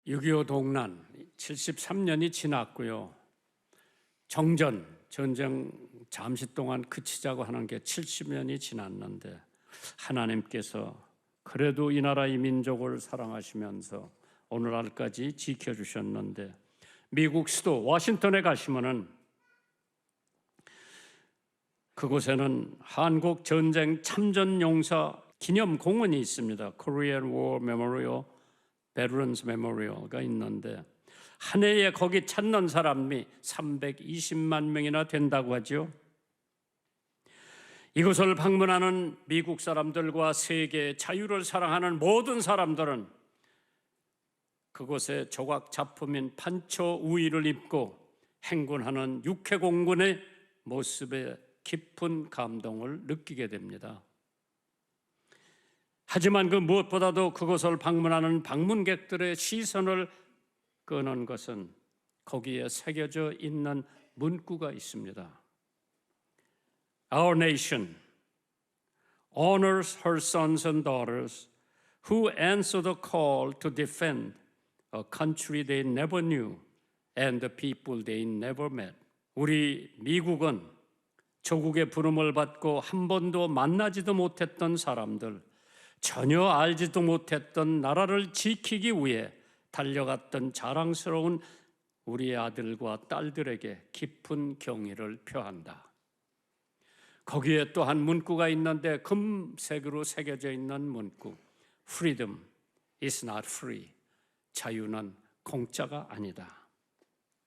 6.25 동란 73년이 지났고요. 전쟁 잠시 동안 그치자고 하는 게 70년이 지났는데 하나님께서 그래도 이 나라 이 민족을 사랑하시면서 오늘날까지 지켜주셨는데 미국 수도 워싱턴에 가시면은 그곳에는 한국 전쟁 참전 용사 기념 공원이 있습니다. Korean War Memorial, Veterans Memorial가 있는데 한 해에 거기 찾는 사람이 320만 명이나 된다고 하죠. 이곳을 방문하는 미국 사람들과 세계의 자유를 사랑하는 모든 사람들은 그곳에 조각 작품인 판초 우의를 입고 행군하는 육해공군의 모습에 깊은 감동을 느끼게 됩니다. 하지만 그 무엇보다도 그곳을 방문하는 방문객들의 시선을 끄는 것은 거기에 새겨져 있는 문구가 있습니다. Our nation honors her sons and daughters who answer the call to defend a country they never knew and the people they never met. 우리 미국은 조국의 부름을 받고 한 번도 만나지도 못했던 사람들, 전혀 알지도 못했던 나라를 지키기 위해 달려갔던 자랑스러운 우리 아들과 딸들에게 깊은 경의를 표한다. 거기에 또 한 문구가 있는데 금색으로 새겨져 있는 문구. Freedom is not free. 자유는 공짜가 아니다.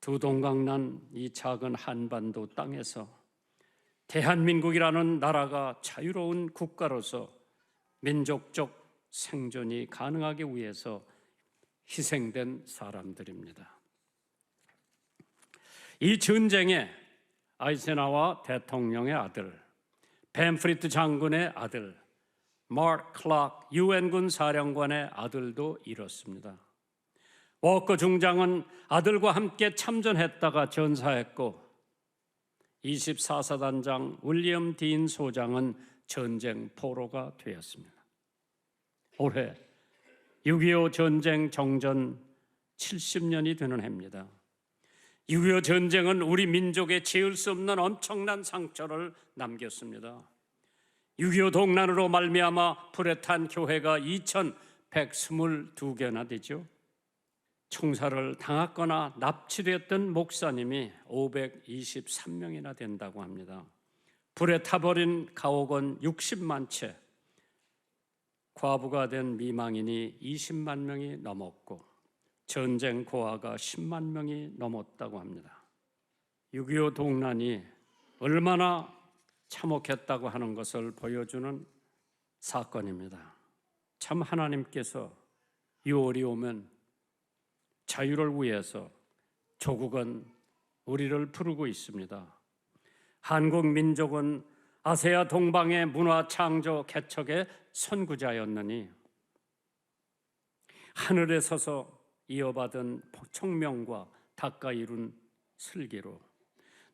두 동강난 이 작은 한반도 땅에서 대한민국이라는 나라가 자유로운 국가로서 민족적 생존이 가능하기 위해서 희생된 사람들입니다. 이 전쟁에 아이젠하워 대통령의 아들, 벤프리트 장군의 아들, 마크 클락 유엔군 사령관의 아들도 잃었습니다. 워커 중장은 아들과 함께 참전했다가 전사했고 24사단장 윌리엄 딘 소장은 전쟁 포로가 되었습니다. 올해 6.25 전쟁 정전 70년이 되는 해입니다. 6.25 전쟁은 우리 민족에 지을 수 없는 엄청난 상처를 남겼습니다. 6.25 동란으로 말미암아 불에 탄 교회가 2122개나 되죠. 총살을 당했거나 납치됐던 목사님이 523명이나 된다고 합니다. 불에 타버린 가옥은 60만 채, 과부가 된 미망인이 20만 명이 넘었고 전쟁 고아가 10만 명이 넘었다고 합니다. 6.25 동란이 얼마나 참혹했다고 하는 것을 보여주는 사건입니다. 참 하나님께서 6월이 오면 자유를 위해서 조국은 우리를 부르고 있습니다. 한국 민족은 아세아 동방의 문화 창조 개척의 선구자였느니 하늘에 서서 이어받은 총명과 닦아 이룬 슬기로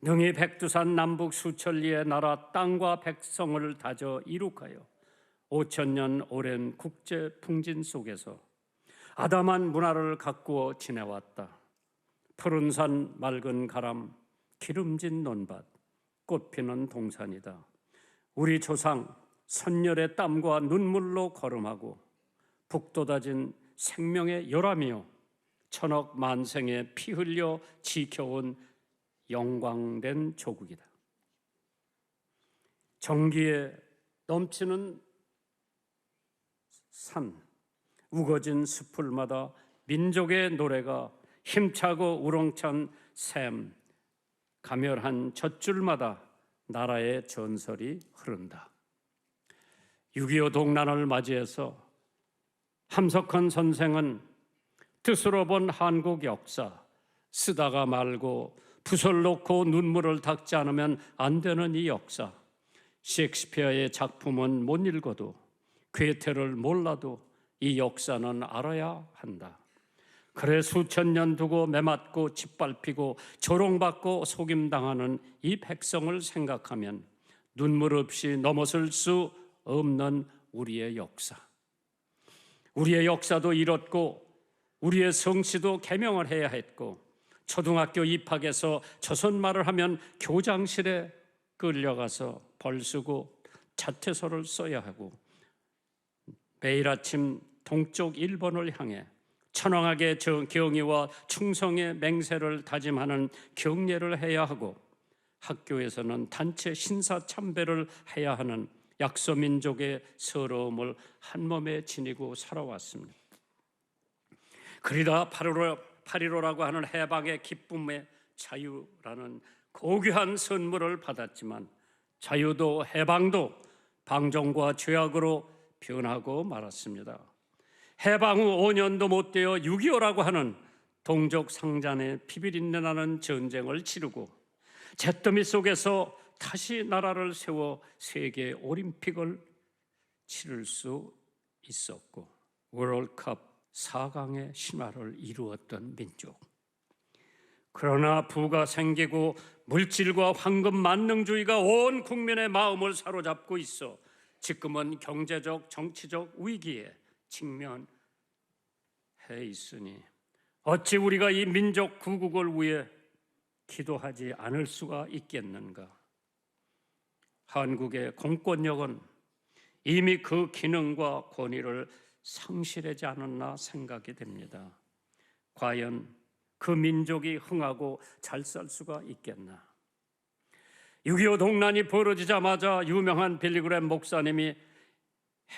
능히 백두산 남북 수천리의 나라 땅과 백성을 다져 이룩하여 5,000년 오랜 국제 풍진 속에서 아담한 문화를 가꾸어 지내왔다. 푸른 산, 맑은 가람, 기름진 논밭, 꽃피는 동산이다. 우리 조상 선열의 땀과 눈물로 걸음하고 북돋아진 생명의 열함이요 천억 만생의 피 흘려 지켜온 영광된 조국이다. 정기에 넘치는 산, 우거진 숲풀마다 민족의 노래가 힘차고 우렁찬 샘, 가멸한 젖줄마다 나라의 전설이 흐른다. 6.25 동란을 맞이해서 함석헌 선생은 뜻으로 본 한국 역사, 쓰다가 말고 붓을 놓고 눈물을 닦지 않으면 안 되는 이 역사, 셰익스피어의 작품은 못 읽어도 괴테를 몰라도 이 역사는 알아야 한다. 그래 수천 년 두고 매맞고 짓밟히고 조롱받고 속임당하는 이 백성을 생각하면 눈물 없이 넘어설 수 없는 우리의 역사. 우리의 역사도 이렇고 우리의 성씨도 개명을 해야 했고, 초등학교 입학해서 조선말을 하면 교장실에 끌려가서 벌 쓰고 자퇴서를 써야 하고, 매일 아침 동쪽 일본을 향해 천황하게 경의와 충성의 맹세를 다짐하는 경례를 해야 하고, 학교에서는 단체 신사 참배를 해야 하는 약소민족의 서러움을 한몸에 지니고 살아왔습니다. 그러다 8.15라고 하는 해방의 기쁨의 자유라는 고귀한 선물을 받았지만, 자유도 해방도 방종과 죄악으로 변하고 말았습니다. 해방 후 5년도 못 되어 6.25라고 하는 동족 상잔의 피비린내 나는 전쟁을 치르고, 잿더미 속에서 다시 나라를 세워 세계 올림픽을 치를 수 있었고, 월드컵 4강의 신화를 이루었던 민족. 그러나 부가 생기고 물질과 황금 만능주의가 온 국민의 마음을 사로잡고 있어 지금은 경제적, 정치적 위기에 직면해 있으니 어찌 우리가 이 민족 구국을 위해 기도하지 않을 수가 있겠는가? 한국의 공권력은 이미 그 기능과 권위를 상실하지 않았나 생각이 됩니다. 과연 그 민족이 흥하고 잘 살 수가 있겠나? 6.25 동란이 벌어지자마자 유명한 빌리그램 목사님이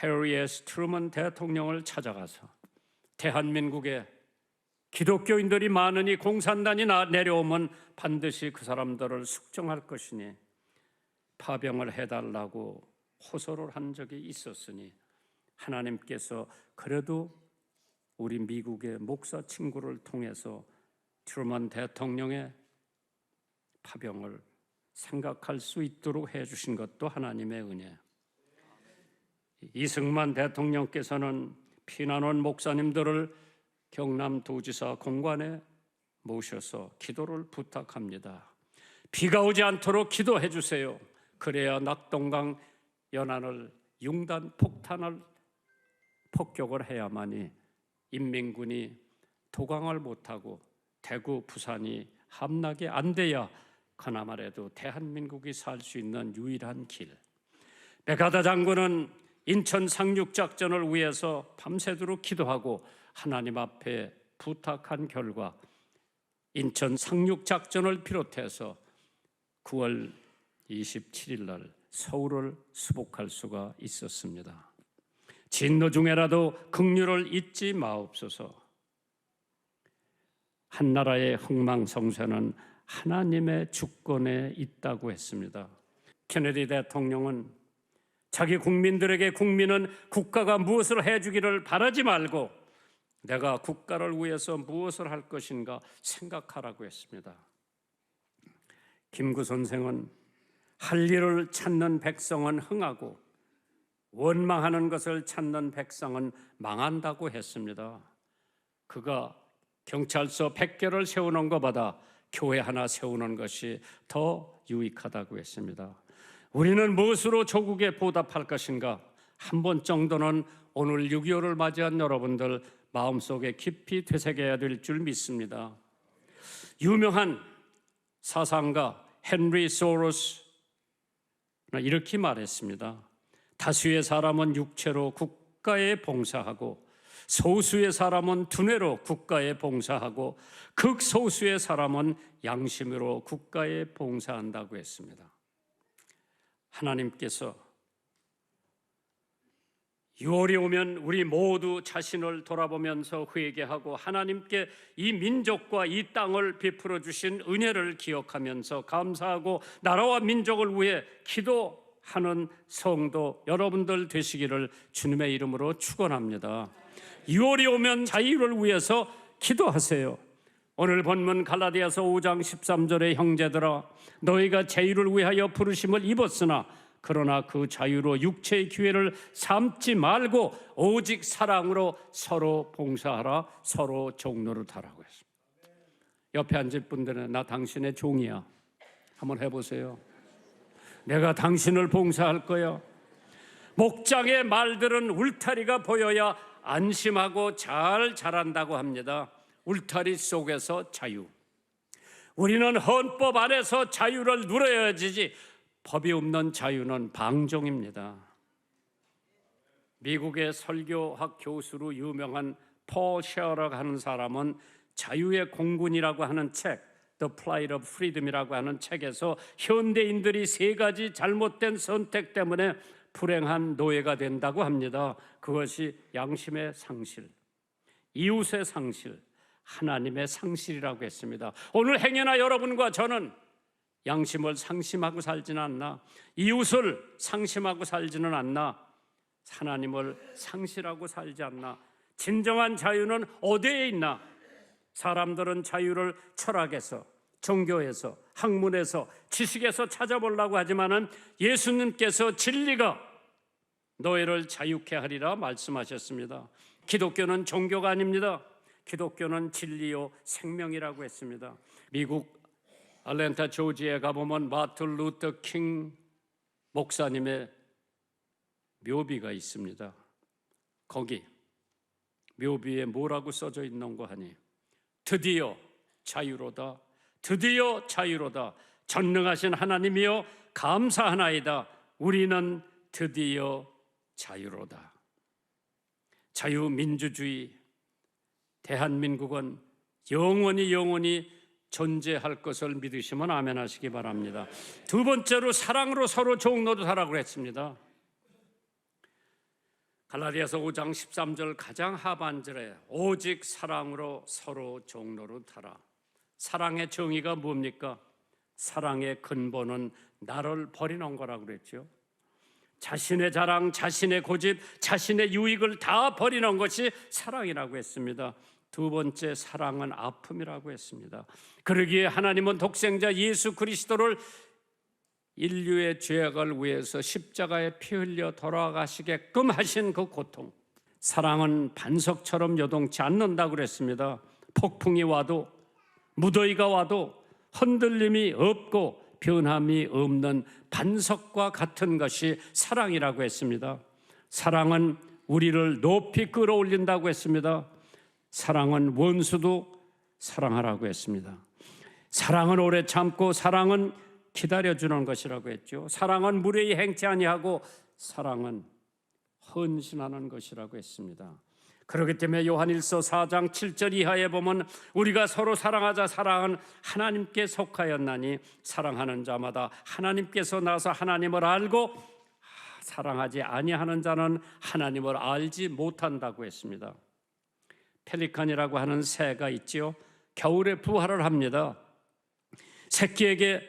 해리 S. 트루먼 대통령을 찾아가서 대한민국에 기독교인들이 많으니 공산당이 내려오면 반드시 그 사람들을 숙청할 것이니 파병을 해달라고 호소를 한 적이 있었으니, 하나님께서 그래도 우리 미국의 목사 친구를 통해서 트루먼 대통령의 파병을 생각할 수 있도록 해주신 것도 하나님의 은혜. 이승만 대통령께서는 피난원 목사님들을 경남도지사 공관에 모셔서 기도를 부탁합니다. 비가 오지 않도록 기도해 주세요. 그래야 낙동강 연안을 융단 폭격을 해야만이 인민군이 도강을 못하고 대구, 부산이 함락이 안 돼야 그나마라도 대한민국이 살 수 있는 유일한 길. 백하다 장군은 인천 상륙작전을 위해서 밤새도록 기도하고 하나님 앞에 부탁한 결과 인천 상륙작전을 비롯해서 9월 27일 날 서울을 수복할 수가 있었습니다. 진노 중에라도 긍휼을 잊지 마옵소서. 한나라의 흥망성쇠는 하나님의 주권에 있다고 했습니다. 케네디 대통령은 자기 국민들에게 국민은 국가가 무엇을 해주기를 바라지 말고 내가 국가를 위해서 무엇을 할 것인가 생각하라고 했습니다. 김구 선생은 할 일을 찾는 백성은 흥하고 원망하는 것을 찾는 백성은 망한다고 했습니다. 그가 경찰서 100개를 세우는 것보다 교회 하나 세우는 것이 더 유익하다고 했습니다. 우리는 무엇으로 조국에 보답할 것인가? 한 번 정도는 오늘 6.25를 맞이한 여러분들 마음속에 깊이 되새겨야 될 줄 믿습니다. 유명한 사상가 헨리 소로스 이렇게 말했습니다. 다수의 사람은 육체로 국가에 봉사하고 소수의 사람은 두뇌로 국가에 봉사하고 극소수의 사람은 양심으로 국가에 봉사한다고 했습니다. 하나님께서 6월이 오면 우리 모두 자신을 돌아보면서 회개하고 하나님께 이 민족과 이 땅을 베풀어 주신 은혜를 기억하면서 감사하고 나라와 민족을 위해 기도하는 성도 여러분들 되시기를 주님의 이름으로 축원합니다. 6월이 오면 자유를 위해서 기도하세요. 오늘 본문 갈라디아서 5장 13절의 형제들아 너희가 자유를 위하여 부르심을 입었으나 그러나 그 자유로 육체의 기회를 삼지 말고 오직 사랑으로 서로 봉사하라, 서로 종노릇하라고 했습니다. 옆에 앉을 분들은 나 당신의 종이야 한번 해보세요. 내가 당신을 봉사할 거야. 목장의 말들은 울타리가 보여야 안심하고 잘 자란다고 합니다. 울타리 속에서 자유. 우리는 헌법 안에서 자유를 누려야지 법이 없는 자유는 방종입니다. 미국의 설교학 교수로 유명한 폴 셰어라고 하는 사람은 자유의 공군이라고 하는 책, The Plight of Freedom이라고 하는 책에서 현대인들이 세 가지 잘못된 선택 때문에 불행한 노예가 된다고 합니다. 그것이 양심의 상실, 이웃의 상실, 하나님의 상실이라고 했습니다. 오늘 행여나 여러분과 저는 양심을 상심하고 살지는 않나, 이웃을 상심하고 살지는 않나, 하나님을 상실하고 살지 않나. 진정한 자유는 어디에 있나? 사람들은 자유를 철학에서, 종교에서, 학문에서, 지식에서 찾아보려고 하지만은 예수님께서 진리가 너희를 자유케 하리라 말씀하셨습니다. 기독교는 종교가 아닙니다. 기독교는 진리요 생명이라고 했습니다. 미국 아틀랜타 조지에 가보면 마틴 루터 킹 목사님의 묘비가 있습니다. 거기 묘비에 뭐라고 써져 있는고 하니, 드디어 자유로다, 드디어 자유로다, 전능하신 하나님이여 감사하나이다, 우리는 드디어 자유로다. 자유민주주의, 대한민국은 영원히 존재할 것을 믿으시면 아멘 하시기 바랍니다. 두 번째로 사랑으로 서로 종로로 살라고 했습니다. 갈라디아서 5장 13절 가장 하반절에 오직 사랑으로 서로 종로로 타라. 사랑의 정의가 뭡니까? 사랑의 근본은 나를 버리는 거라고 그랬죠. 자신의 자랑, 자신의 고집, 자신의 유익을 다 버리는 것이 사랑이라고 했습니다. 두 번째, 사랑은 아픔이라고 했습니다. 그러기에 하나님은 독생자 예수 그리스도를 인류의 죄악을 위해서 십자가에 피 흘려 돌아가시게끔 하신 그 고통, 사랑은 반석처럼 요동치 않는다고 그랬습니다. 폭풍이 와도, 무더위가 와도 흔들림이 없고 변함이 없는 반석과 같은 것이 사랑이라고 했습니다. 사랑은 우리를 높이 끌어올린다고 했습니다. 사랑은 원수도 사랑하라고 했습니다. 사랑은 오래 참고, 사랑은 기다려주는 것이라고 했죠. 사랑은 무례히 행치 아니하고, 사랑은 헌신하는 것이라고 했습니다. 그렇기 때문에 요한일서 4장 7절 이하에 보면 우리가 서로 사랑하자, 사랑은 하나님께 속하였나니 사랑하는 자마다 하나님께서 나서 하나님을 알고 사랑하지 아니하는 자는 하나님을 알지 못한다고 했습니다. 펠리칸이라고 하는 새가 있지요. 겨울에 부화를 합니다. 새끼에게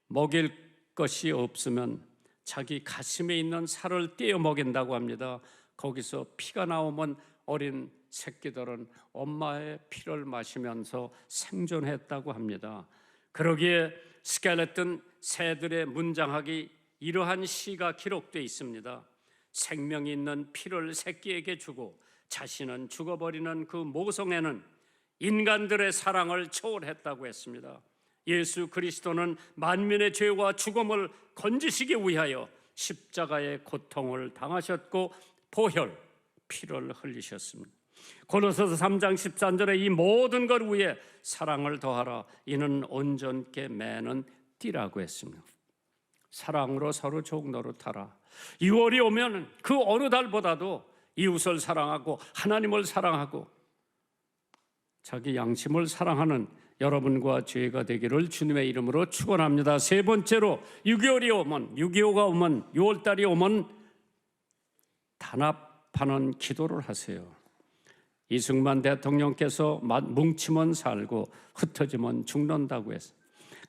먹일 것이 없으면 자기 가슴에 있는 살을 떼어 먹인다고 합니다. 거기서 피가 나오면 어린 새끼들은 엄마의 피를 마시면서 생존했다고 합니다. 그러기에 스켈레톤 새들의 문장학이 이러한 시가 기록되어 있습니다. 생명이 있는 피를 새끼에게 주고 자신은 죽어버리는 그 모성애는 인간들의 사랑을 초월했다고 했습니다. 예수 그리스도는 만민의 죄와 죽음을 건지시기 위하여 십자가의 고통을 당하셨고 보혈, 피를 흘리셨습니다. 고린도서 3장 13절에 이 모든 것 위에 사랑을 더하라. 이는 온전케 매는 띠라고 했습니다. 사랑으로 서로 종로로 타라. 6월이 오면 그 어느 달보다도 이웃을 사랑하고 하나님을 사랑하고 자기 양심을 사랑하는 여러분과 저희가 되기를 주님의 이름으로 축원합니다. 세 번째로 6.25가 오면 6월달이 오면 단합하는 기도를 하세요. 이승만 대통령께서 뭉치면 살고 흩어지면 죽는다고 했어요.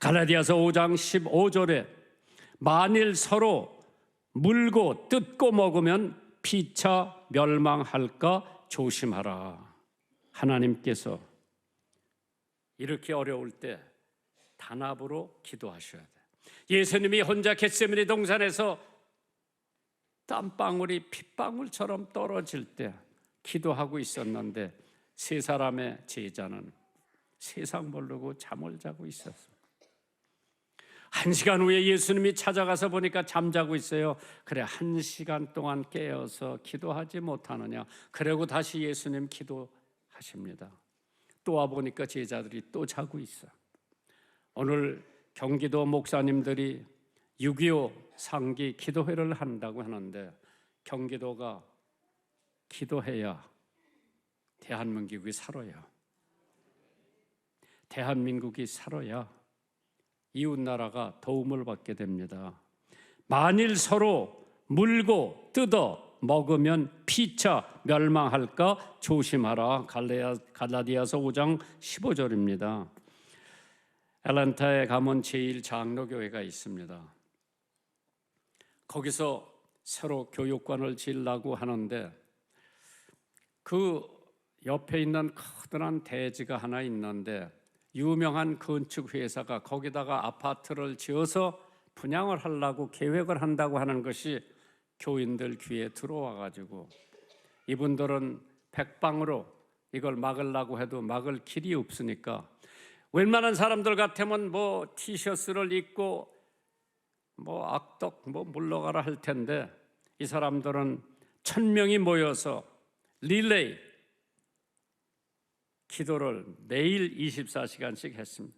갈라디아서 5장 15절에 만일 서로 물고 뜯고 먹으면 피차 멸망할까 조심하라. 하나님께서 이렇게 어려울 때 단합으로 기도하셔야 돼요. 예수님이 혼자 겟세마네 동산에서 땀방울이 핏방울처럼 떨어질 때 기도하고 있었는데 세 사람의 제자는 세상 모르고 잠을 자고 있었습니다. 1시간 후에 예수님이 찾아가서 보니까 잠자고 있어요. 그래, 1시간 동안 깨어서 기도하지 못하느냐. 그리고 다시 예수님 기도하십니다. 또 와보니까 제자들이 또 자고 있어. 오늘 경기도 목사님들이 6.25 상기 기도회를 한다고 하는데, 경기도가 기도해야 대한민국이 살아요. 대한민국이 살아야 이웃나라가 도움을 받게 됩니다. 만일 서로 물고 뜯어 먹으면 피차 멸망할까 조심하라. 갈라디아서 5장 15절입니다. 애틀랜타에 가면 제1장로교회가 있습니다. 거기서 새로 교육관을 지으려고 하는데, 그 옆에 있는 커다란 대지가 하나 있는데, 유명한 건축 회사가 거기다가 아파트를 지어서 분양을 하려고 계획을 한다고 하는 것이 교인들 귀에 들어와 가지고, 이분들은 백방으로 이걸 막으려고 해도 막을 길이 없으니까, 웬만한 사람들 같으면 뭐 티셔츠를 입고 뭐 악덕 뭐 물러가라 할 텐데, 이 사람들은 1,000명이 모여서 릴레이 기도를 매일 24시간씩 했습니다.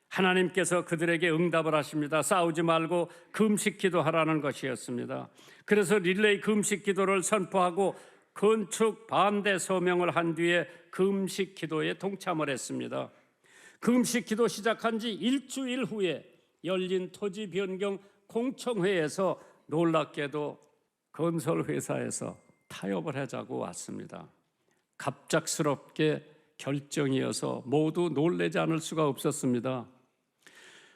하나님께서 그들에게 응답을 하십니다. 싸우지 말고 금식 기도하라는 것이었습니다. 그래서 릴레이 금식 기도를 선포하고 건축 반대 서명을 한 뒤에 금식 기도에 동참을 했습니다. 금식 기도 시작한 지 일주일 후에 열린 토지 변경 공청회에서 놀랍게도 건설회사에서 타협을 하자고 왔습니다. 갑작스럽게 결정이어서 모두 놀라지 않을 수가 없었습니다.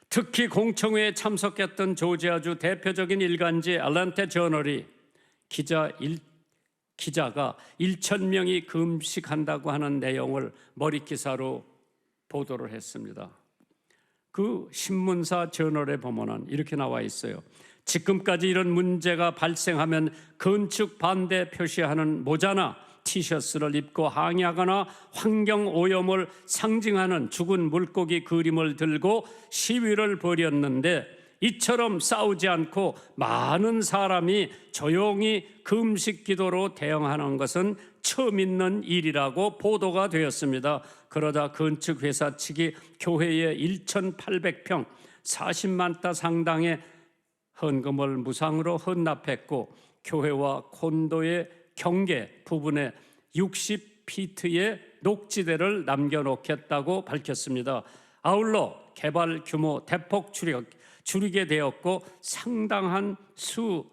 특히 공청회에 참석했던 조지아주 대표적인 일간지 애틀랜타 저널이 기자가 1,000명이 금식한다고 하는 내용을 머릿기사로 보도를 했습니다. 그 신문사 저널에 보면은 이렇게 나와 있어요. 지금까지 이런 문제가 발생하면 건축 반대 표시하는 모자나 티셔츠를 입고 항의하거나 환경오염을 상징하는 죽은 물고기 그림을 들고 시위를 벌였는데, 이처럼 싸우지 않고 많은 사람이 조용히 금식 기도로 대응하는 것은 처음 있는 일이라고 보도가 되었습니다. 그러자 건축회사 측이 교회에 1,800평 40만 다 상당의 헌금을 무상으로 헌납했고, 교회와 콘도의 경계 부분에 60피트의 녹지대를 남겨놓겠다고 밝혔습니다. 아울러 개발 규모 대폭 줄이게 되었고, 상당한 수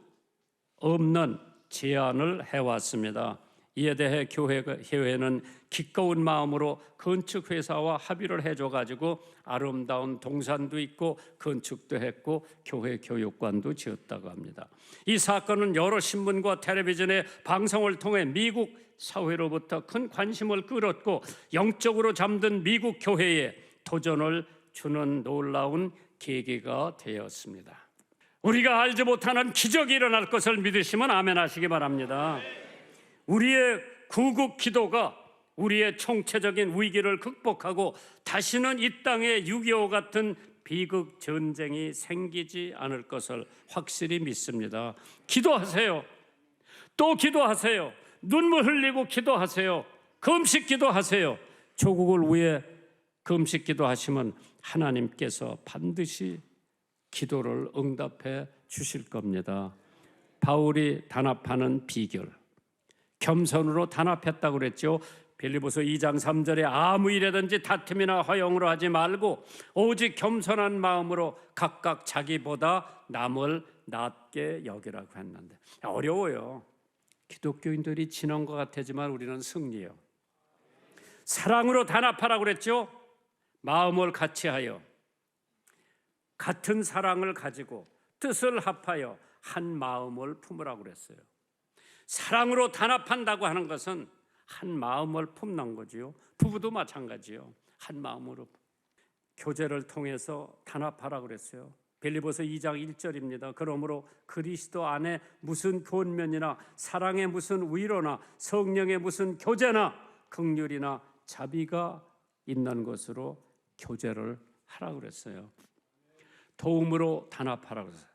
없는 제안을 해왔습니다. 이에 대해 교회는 기꺼운 마음으로 건축회사와 합의를 해줘가지고 아름다운 동산도 있고 건축도 했고 교회 교육관도 지었다고 합니다. 이 사건은 여러 신문과 텔레비전의 방송을 통해 미국 사회로부터 큰 관심을 끌었고, 영적으로 잠든 미국 교회에 도전을 주는 놀라운 계기가 되었습니다. 우리가 알지 못하는 기적이 일어날 것을 믿으시면 아멘 하시기 바랍니다. 우리의 구국 기도가 우리의 총체적인 위기를 극복하고 다시는 이 땅에 6.25 같은 비극 전쟁이 생기지 않을 것을 확실히 믿습니다. 기도하세요. 또 기도하세요. 눈물 흘리고 기도하세요. 금식 기도하세요. 조국을 위해 금식 기도하시면 하나님께서 반드시 기도를 응답해 주실 겁니다. 바울이 단합하는 비결, 겸손으로 단합했다고 그랬죠. 빌립보서 2장 3절에 아무 일에든지 다툼이나 허용으로 하지 말고 오직 겸손한 마음으로 각각 자기보다 남을 낮게 여기라고 했는데, 어려워요. 기독교인들이 지는 것 같지만 우리는 승리해요. 사랑으로 단합하라고 그랬죠. 마음을 같이하여 같은 사랑을 가지고 뜻을 합하여 한 마음을 품으라고 그랬어요. 사랑으로 단합한다고 하는 것은 한 마음을 품는 거지요. 부부도 마찬가지요. 한 마음으로 교제를 통해서 단합하라고 그랬어요. 빌립보서 2장 1절입니다. 그러므로 그리스도 안에 무슨 권면이나 사랑의 무슨 위로나 성령의 무슨 교제나 긍휼이나 자비가 있는 것으로 교제를 하라고 그랬어요. 도움으로 단합하라고 했어요.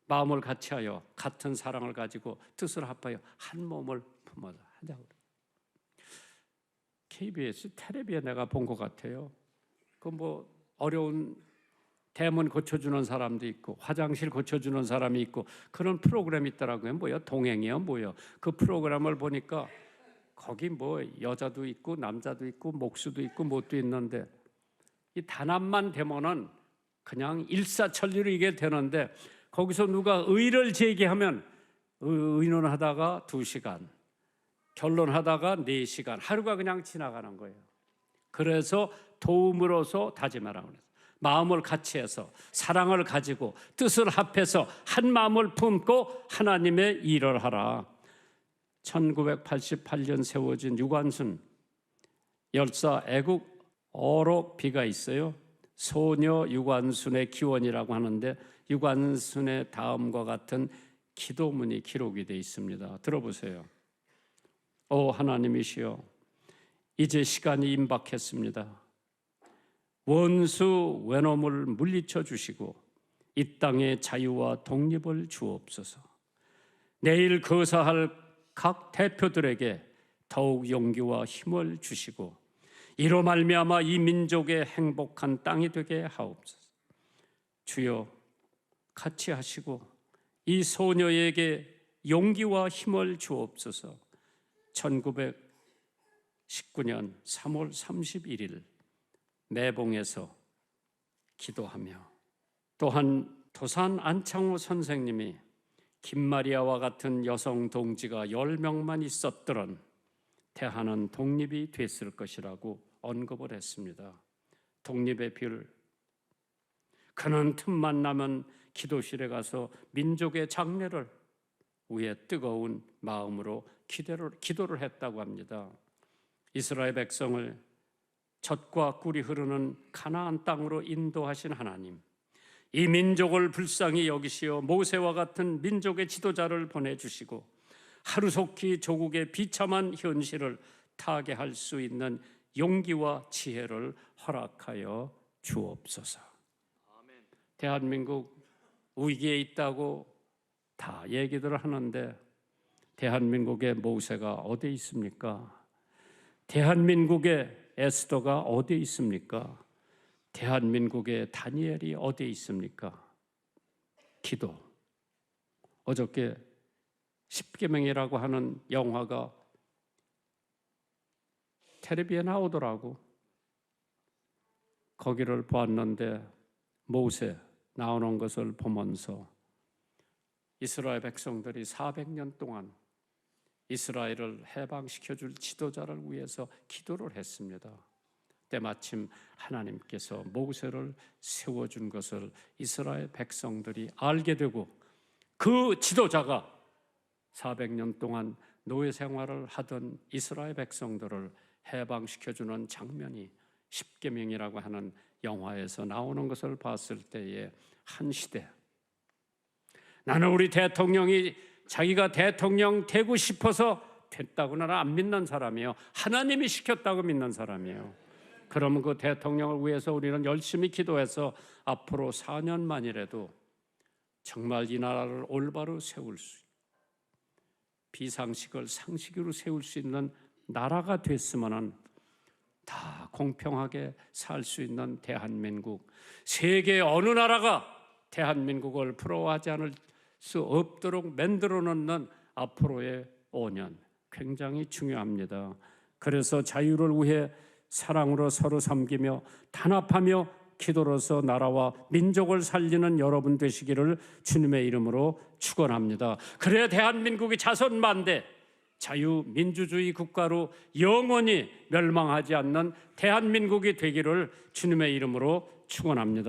마음을 같이하여 같은 사랑을 가지고 뜻을 합하여 한 몸을 품어서 하자고. KBS 텔레비에 내가 본 것 같아요. 그 뭐 어려운 대문 고쳐주는 사람도 있고 화장실 고쳐주는 사람이 있고 그런 프로그램이 있더라고요. 뭐요? 동행이요? 뭐요? 그 프로그램을 보니까 거기 뭐 여자도 있고 남자도 있고 목수도 있고 뭣도 있는데 이 단합만 되면은 그냥 일사천리로 이게 되는데 거기서 누가 의의를 제기하면 의논하다가 2시간, 결론하다가 4시간, 하루가 그냥 지나가는 거예요. 그래서 도움으로서 다짐하라고 그랬어요. 마음을 같이 해서 사랑을 가지고 뜻을 합해서 한 마음을 품고 하나님의 일을 하라. 1988년 세워진 유관순 열사 애국 어록비가 있어요. 소녀 유관순의 기원이라고 하는데 유관순의 다음과 같은 기도문이 기록이 되어 있습니다. 들어보세요. 오 하나님이시여, 이제 시간이 임박했습니다. 원수 외놈을 물리쳐 주시고 이 땅의 자유와 독립을 주옵소서. 내일 거사할 각 대표들에게 더욱 용기와 힘을 주시고 이로 말미암아 이 민족의 행복한 땅이 되게 하옵소서. 주여 같이 하시고 이 소녀에게 용기와 힘을 주옵소서. 1919년 3월 31일 매봉에서 기도하며 또한 도산 안창호 선생님이 김마리아와 같은 여성 동지가 10명만 있었더런 대한은 독립이 됐을 것이라고 언급을 했습니다. 독립의 별. 그는 틈만 나면 기도실에 가서 민족의 장래를 위해 뜨거운 마음으로 기도를 했다고 합니다. 이스라엘 백성을 젖과 꿀이 흐르는 가나안 땅으로 인도하신 하나님, 이 민족을 불쌍히 여기시어 모세와 같은 민족의 지도자를 보내주시고 하루속히 조국의 비참한 현실을 타개할 수 있는 용기와 지혜를 허락하여 주옵소서. 대한민국 위기에 있다고 다 얘기들을 하는데 대한민국의 모세가 어디 있습니까? 대한민국의 에스더가 어디 있습니까? 대한민국의 다니엘이 어디 있습니까? 기도. 어저께 십계명이라고 하는 영화가 텔레비에 나오더라고. 거기를 보았는데 모세 나오는 것을 보면서 이스라엘 백성들이 400년 동안 이스라엘을 해방시켜줄 지도자를 위해서 기도를 했습니다. 때마침 하나님께서 모세를 세워준 것을 이스라엘 백성들이 알게 되고 그 지도자가 400년 동안 노예 생활을 하던 이스라엘 백성들을 해방시켜주는 장면이 십계명이라고 하는 영화에서 나오는 것을 봤을 때에 한 시대, 나는 우리 대통령이 자기가 대통령 되고 싶어서 됐다고는 안 믿는 사람이에요. 하나님이 시켰다고 믿는 사람이에요. 그러면 그 대통령을 위해서 우리는 열심히 기도해서 앞으로 4년만이라도 정말 이 나라를 올바로 세울 수, 비상식을 상식으로 세울 수 있는 나라가 됐으면은 다 공평하게 살 수 있는 대한민국, 세계 어느 나라가 대한민국을 부러워하지 않을 수 없도록 만들어 놓는 앞으로의 5년 굉장히 중요합니다. 그래서 자유를 위해 사랑으로 서로 섬기며 단합하며 기도로서 나라와 민족을 살리는 여러분 되시기를 주님의 이름으로 축원합니다. 그래야 대한민국이 자선만대 자유민주주의 국가로 영원히 멸망하지 않는 대한민국이 되기를 주님의 이름으로 축원합니다.